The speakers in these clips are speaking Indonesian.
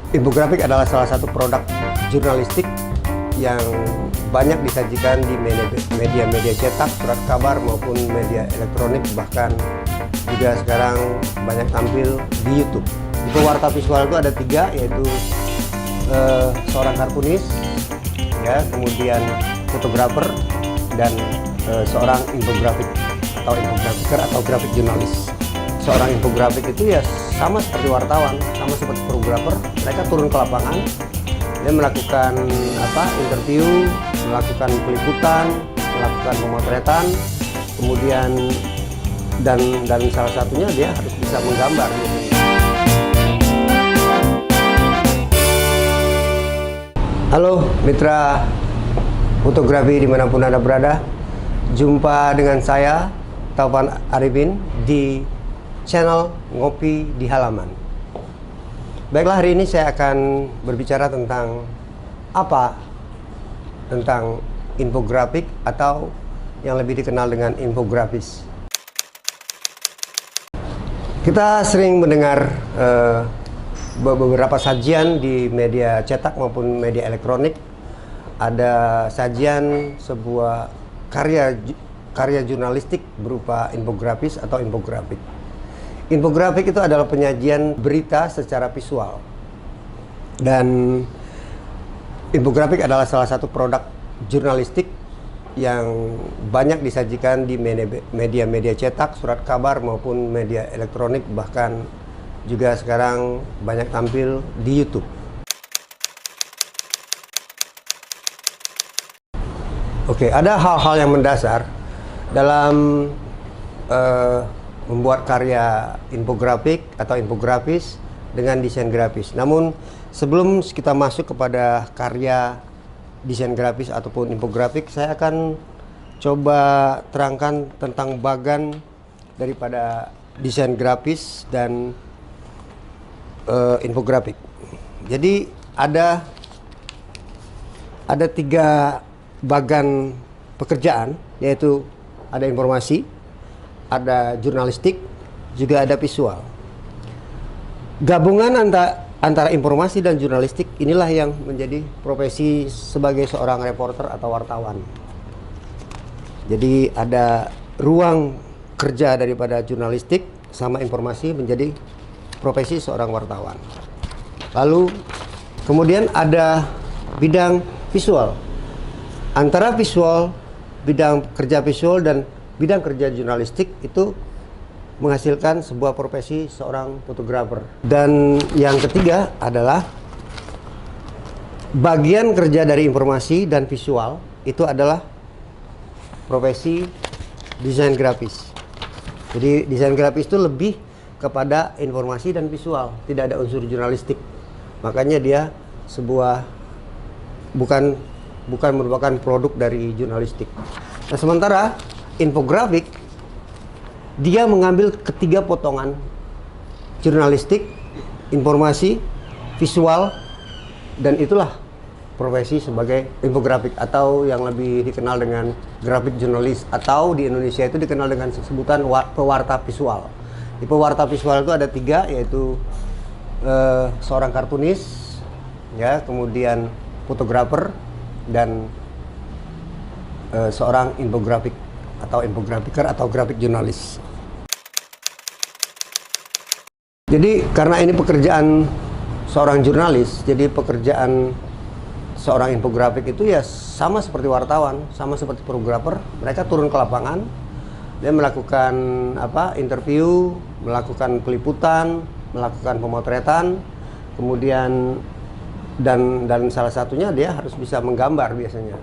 Infografik adalah salah satu produk jurnalistik yang banyak disajikan di media-media cetak, surat kabar maupun media elektronik, bahkan juga sekarang banyak tampil di YouTube. Di pewarta visual itu ada tiga, yaitu seorang kartunis, ya, kemudian fotografer, dan seorang infografik atau infografiker atau grafik jurnalis. Seorang infografik itu ya sama seperti wartawan, sama seperti fotografer. Mereka turun ke lapangan, dia melakukan interview, melakukan peliputan, melakukan pemotretan, kemudian dan salah satunya dia harus bisa menggambar. Halo mitra fotografi dimanapun Anda berada, jumpa dengan saya Taufan Arifin di channel Ngopi di Halaman. Baiklah, hari ini saya akan berbicara tentang tentang infografik atau yang lebih dikenal dengan infografis. Kita sering mendengar beberapa sajian di media cetak maupun media elektronik. Ada sajian sebuah karya jurnalistik berupa infografis atau infografik. Infografik itu adalah penyajian berita secara visual, dan infografik adalah salah satu produk jurnalistik yang banyak disajikan di media-media cetak, surat kabar maupun media elektronik, bahkan juga sekarang banyak tampil di YouTube. Oke, ada hal-hal yang mendasar dalam membuat karya infografik atau infografis dengan desain grafis. Namun sebelum kita masuk kepada karya desain grafis ataupun infografik, saya akan coba terangkan tentang bagan daripada desain grafis dan infografik. Jadi ada tiga bagan pekerjaan, yaitu ada informasi, ada jurnalistik, juga ada visual. Gabungan antara informasi dan jurnalistik inilah yang menjadi profesi sebagai seorang reporter atau wartawan. Jadi ada ruang kerja daripada jurnalistik sama informasi menjadi profesi seorang wartawan. Lalu kemudian ada bidang visual. Antara visual, bidang kerja visual dan bidang kerja jurnalistik itu menghasilkan sebuah profesi seorang fotografer. Dan yang ketiga adalah bagian kerja dari informasi dan visual itu adalah profesi desain grafis. Jadi desain grafis itu lebih kepada informasi dan visual, tidak ada unsur jurnalistik. Makanya dia bukan merupakan produk dari jurnalistik. Nah, sementara infografik dia mengambil ketiga potongan: jurnalistik, informasi, visual, dan itulah profesi sebagai infografik atau yang lebih dikenal dengan grafik jurnalis, atau di Indonesia itu dikenal dengan sebutan pewarta visual. Di pewarta visual itu ada tiga, yaitu seorang kartunis, ya, kemudian fotografer, dan seorang infografik atau infografiker atau grafik jurnalis. Jadi karena ini pekerjaan seorang jurnalis, jadi pekerjaan seorang infografik itu ya sama seperti wartawan, sama seperti fotografer. Mereka turun ke lapangan, dia melakukan interview, melakukan peliputan, melakukan pemotretan, kemudian dan salah satunya dia harus bisa menggambar biasanya.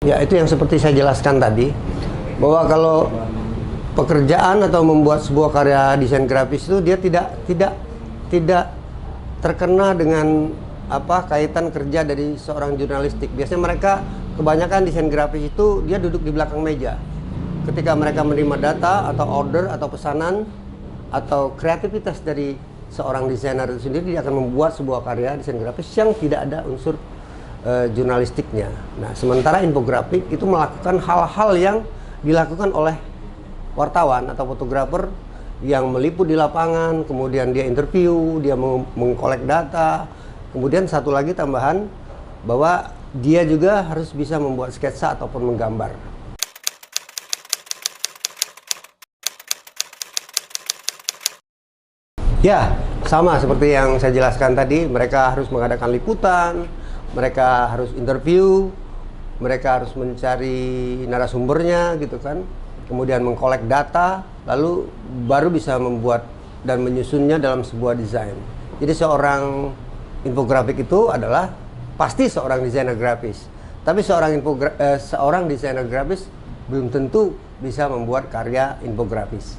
Ya, itu yang seperti saya jelaskan tadi, bahwa kalau pekerjaan atau membuat sebuah karya desain grafis itu dia tidak terkena dengan kaitan kerja dari seorang jurnalistik. Biasanya mereka kebanyakan desain grafis itu dia duduk di belakang meja. Ketika mereka menerima data atau order atau pesanan atau kreativitas dari seorang desainer itu sendiri, dia akan membuat sebuah karya desain grafis yang tidak ada unsur jurnalistiknya. Nah, sementara infografik itu melakukan hal-hal yang dilakukan oleh wartawan atau fotografer yang meliput di lapangan, kemudian dia interview, dia mengkolek data, kemudian satu lagi tambahan bahwa dia juga harus bisa membuat sketsa ataupun menggambar. Ya, sama seperti yang saya jelaskan tadi, mereka harus mengadakan liputan, mereka harus interview, mereka harus mencari narasumbernya gitu kan, kemudian mengkolek data, lalu baru bisa membuat dan menyusunnya dalam sebuah desain. Jadi seorang infografik itu adalah pasti seorang desainer grafis, tapi seorang desainer grafis belum tentu bisa membuat karya infografis.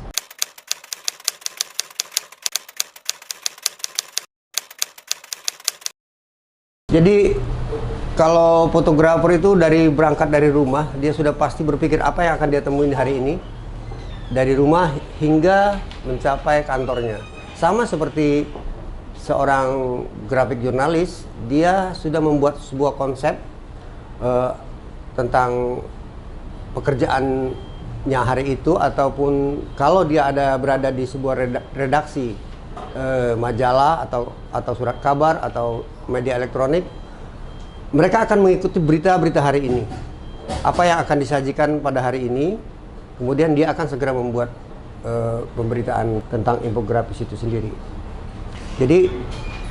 Jadi kalau fotografer itu berangkat dari rumah, dia sudah pasti berpikir apa yang akan dia temuin hari ini, dari rumah hingga mencapai kantornya. Sama seperti seorang grafik jurnalis, dia sudah membuat sebuah konsep tentang pekerjaannya hari itu, ataupun kalau dia berada di sebuah redaksi majalah atau surat kabar atau media elektronik, mereka akan mengikuti berita-berita hari ini, apa yang akan disajikan pada hari ini, kemudian dia akan segera membuat pemberitaan tentang infografis itu sendiri. Jadi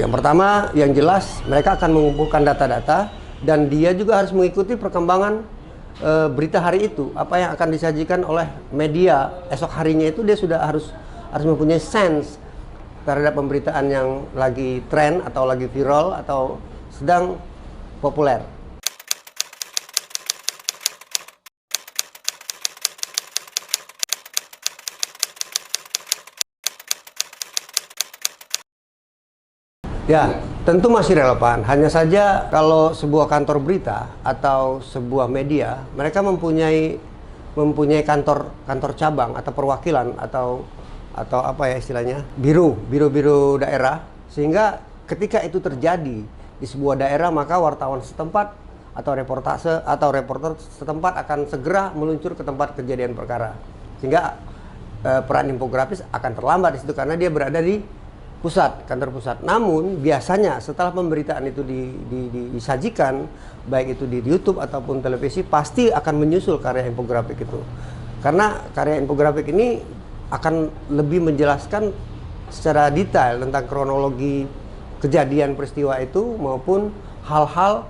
yang pertama, yang jelas mereka akan mengumpulkan data-data, dan dia juga harus mengikuti perkembangan berita hari itu, apa yang akan disajikan oleh media esok harinya. Itu dia sudah harus mempunyai sense terhadap pemberitaan yang lagi tren atau lagi viral atau sedang populer. Ya, tentu masih relevan. Hanya saja kalau sebuah kantor berita atau sebuah media, mereka mempunyai kantor cabang atau perwakilan atau apa ya istilahnya, biro daerah, sehingga ketika itu terjadi di sebuah daerah, maka wartawan setempat atau reporter setempat akan segera meluncur ke tempat kejadian perkara, sehingga peran infografis akan terlambat di situ karena dia berada di kantor pusat. Namun biasanya setelah pemberitaan itu disajikan, baik itu di YouTube ataupun televisi, pasti akan menyusul karya infografik itu, karena karya infografik ini akan lebih menjelaskan secara detail tentang kronologi kejadian peristiwa itu maupun hal-hal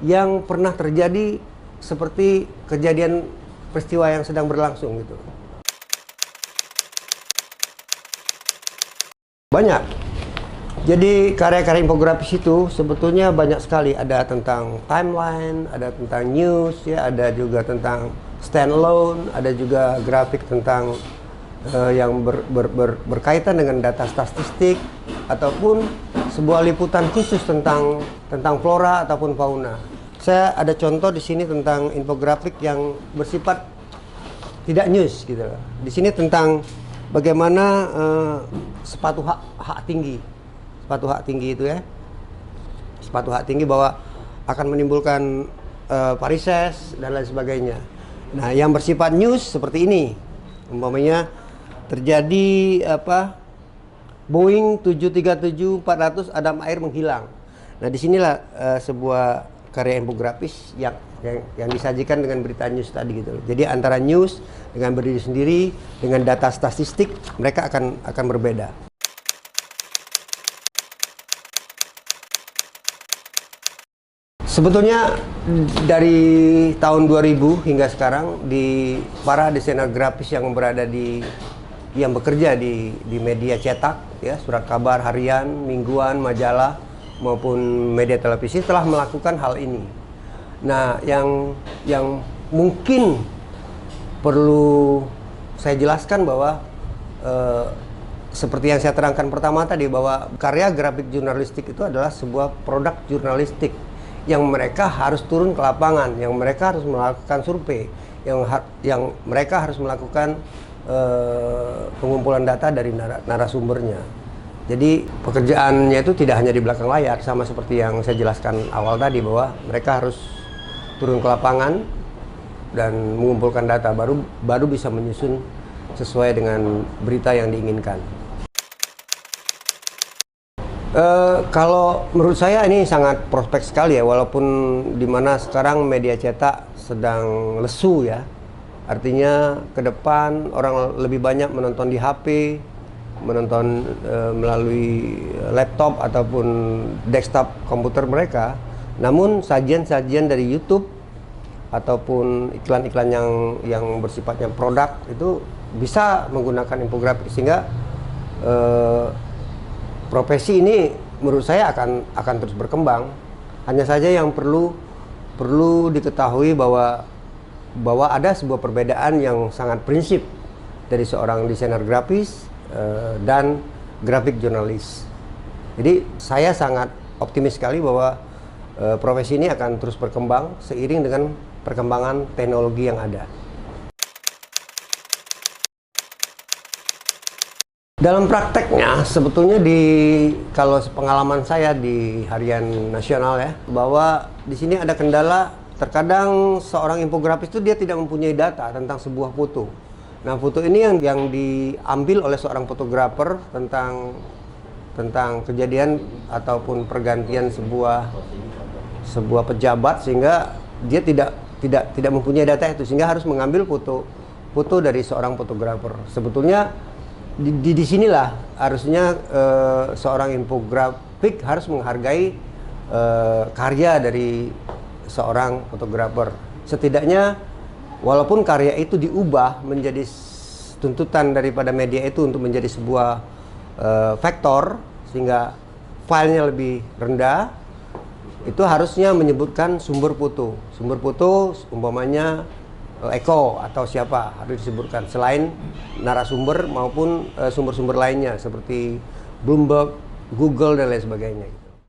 yang pernah terjadi seperti kejadian peristiwa yang sedang berlangsung gitu. Banyak. Jadi karya-karya infografis itu sebetulnya banyak sekali. Ada tentang timeline, ada tentang news, ya, ada juga tentang standalone, ada juga grafik tentang yang berkaitan dengan data statistik, ataupun sebuah liputan khusus tentang flora ataupun fauna. Saya ada contoh di sini tentang infografik yang bersifat tidak news gitu loh. Di sini tentang bagaimana sepatu hak tinggi itu ya. Sepatu hak tinggi bahwa akan menimbulkan varises dan lain sebagainya. Nah, yang bersifat news seperti ini, umpamanya terjadi Boeing 737-400 Adam Air menghilang. Nah, disinilah sebuah karya infografis yang disajikan dengan berita news tadi gitu. Jadi antara news dengan berdiri sendiri dengan data statistik, mereka akan berbeda. Sebetulnya dari tahun 2000 hingga sekarang, di para desainer grafis yang bekerja di media cetak, ya, surat kabar harian, mingguan, majalah maupun media televisi telah melakukan hal ini. Nah, yang mungkin perlu saya jelaskan bahwa seperti yang saya terangkan pertama tadi, bahwa karya grafik jurnalistik itu adalah sebuah produk jurnalistik yang mereka harus turun ke lapangan, yang mereka harus melakukan survei, yang mereka harus melakukan pengumpulan data dari narasumbernya. Jadi pekerjaannya itu tidak hanya di belakang layar, sama seperti yang saya jelaskan awal tadi, bahwa mereka harus turun ke lapangan dan mengumpulkan data, baru bisa menyusun sesuai dengan berita yang diinginkan. Kalau menurut saya ini sangat prospek sekali ya, walaupun dimana sekarang media cetak sedang lesu ya. Artinya ke depan orang lebih banyak menonton di HP, menonton melalui laptop ataupun desktop komputer mereka. Namun sajian-sajian dari YouTube ataupun iklan-iklan yang bersifatnya produk itu bisa menggunakan infografik, sehingga profesi ini menurut saya akan terus berkembang. Hanya saja yang perlu diketahui bahwa ada sebuah perbedaan yang sangat prinsip dari seorang desainer grafis dan grafik jurnalis. Jadi saya sangat optimis sekali bahwa profesi ini akan terus berkembang seiring dengan perkembangan teknologi yang ada. Dalam prakteknya sebetulnya kalau pengalaman saya di harian nasional ya, bahwa di sini ada kendala. Terkadang seorang infografis itu dia tidak mempunyai data tentang sebuah foto. Nah, foto ini yang diambil oleh seorang fotografer tentang kejadian ataupun pergantian sebuah pejabat, sehingga dia tidak mempunyai data itu, sehingga harus mengambil foto dari seorang fotografer. Sebetulnya di sinilah harusnya seorang infografik harus menghargai karya dari seorang fotografer. Setidaknya walaupun karya itu diubah menjadi tuntutan daripada media itu untuk menjadi sebuah vektor sehingga filenya lebih rendah, itu harusnya menyebutkan sumber foto. Sumber foto umpamanya Eko atau siapa harus disebutkan, selain narasumber maupun sumber-sumber lainnya seperti Bloomberg, Google dan lain sebagainya.